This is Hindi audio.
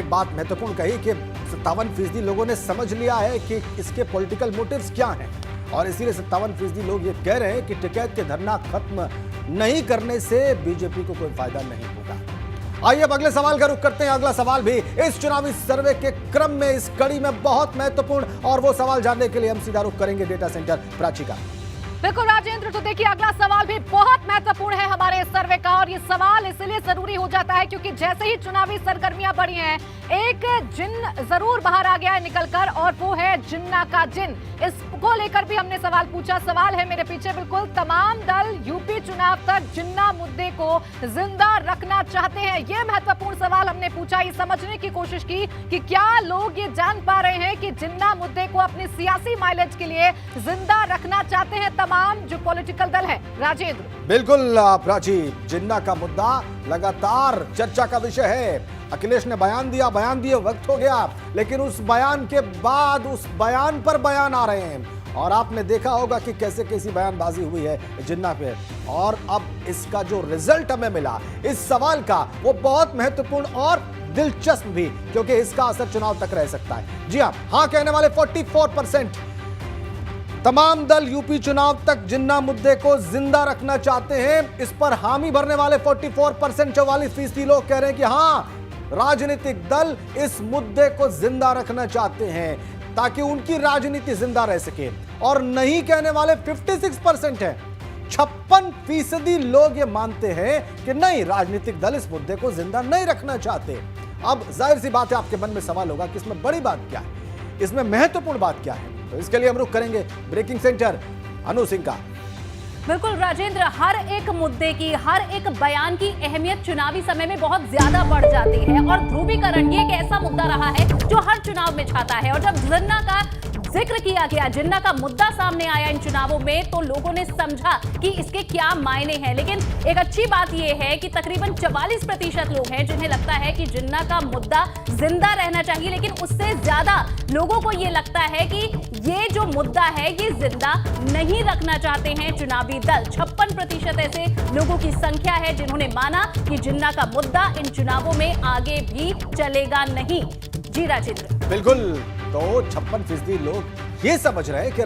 बात महत्वपूर्ण कही कि 57% लोगों ने समझ लिया है कि इसके पॉलिटिकल मोटिव्स क्या हैं और इसीलिए 57% लोग ये कह रहे हैं कि टिकैत के धरना खत्म नहीं करने से बीजेपी को कोई फायदा नहीं होगा। आइए अब अगले सवाल का रुख करते हैं। अगला सवाल भी इस चुनावी सर्वे के क्रम में, इस कड़ी में बहुत महत्वपूर्ण, और वो सवाल जानने के लिए हम सीधा रुख करेंगे डेटा सेंटर प्राची का। बिल्कुल राजेंद्र, तो देखिए अगला सवाल भी बहुत महत्वपूर्ण है हमारे सर्वे का, और ये सवाल इसलिए जरूरी हो जाता है क्योंकि जैसे ही चुनावी सरगर्मियां बढ़ी हैं, एक जिन जरूर बाहर आ गया है निकलकर, और वो है जिन्ना का जिन। इसको लेकर भी हमने सवाल पूछा। सवाल है मेरे पीछे, बिल्कुल, तमाम दल यूपी चुनाव तक जिन्ना मुद्दे को जिंदा रखना चाहते हैं। ये महत्वपूर्ण सवाल हमने पूछा, ये समझने की कोशिश की कि क्या लोग ये जान पा रहे हैं कि जिन्ना मुद्दे को अपनी सियासी माइलेज के लिए जिंदा रखना चाहते हैं तमाम जो पॉलिटिकल दल है। राजेंद्र बिल्कुल प्राची, जिन्ना का मुद्दा लगातार चर्चा का विषय है। अखिलेश ने बयान दिए वक्त हो गया, लेकिन उस बयान के बाद उस बयान पर बयान आ रहे हैं, और आपने देखा होगा कि कैसे कैसी बयानबाजी हुई है जिन्ना पे। और अब इसका जो रिजल्ट हमें मिला इस सवाल का, वो बहुत महत्वपूर्ण और दिलचस्प भी, क्योंकि इसका असर चुनाव तक रह सकता है। जी हाँ कहने वाले 44%। तमाम दल यूपी चुनाव तक जिन्ना मुद्दे को जिंदा रखना चाहते हैं। इस पर हामी भरने वाले 44%, 44% लोग कह रहे हैं कि हाँ, राजनीतिक दल इस मुद्दे को जिंदा रखना चाहते हैं ताकि उनकी राजनीति जिंदा रह सके। और नहीं कहने वाले 56% हैं। 56% लोग ये मानते हैं कि नहीं, राजनीतिक दल इस मुद्दे को जिंदा नहीं रखना चाहते। अब जाहिर सी बात है, आपके मन में सवाल होगा कि इसमें बड़ी बात क्या है, इसमें महत्वपूर्ण बात क्या है। तो इसके लिए हम रुख करेंगे ब्रेकिंग सेंटर अनु सिंह का। बिल्कुल राजेंद्र, हर एक मुद्दे की, हर एक बयान की अहमियत चुनावी समय में बहुत ज्यादा बढ़ जाती है, और ध्रुवीकरण ये एक ऐसा मुद्दा रहा है जो हर चुनाव में छाता है। और जब जिन्ना का जिक्र किया गया, जिन्ना का मुद्दा सामने आया इन चुनावों में, तो लोगों ने समझा कि इसके क्या मायने हैं। लेकिन एक अच्छी बात यह है कि तकरीबन 44% लोग हैं जिन्हें लगता है कि जिन्ना का मुद्दा जिंदा रहना चाहिए, लेकिन उससे ज्यादा लोगों को यह लगता है कि ये जो मुद्दा है ये जिंदा नहीं रखना चाहते हैं चुनावी दल। 56% ऐसे लोगों की संख्या है जिन्होंने माना कि जिन्ना का मुद्दा इन चुनावों में आगे भी चलेगा नहीं। जी राजेंद्र, बिल्कुल, तो 56% लोग ये समझ रहे हैं कि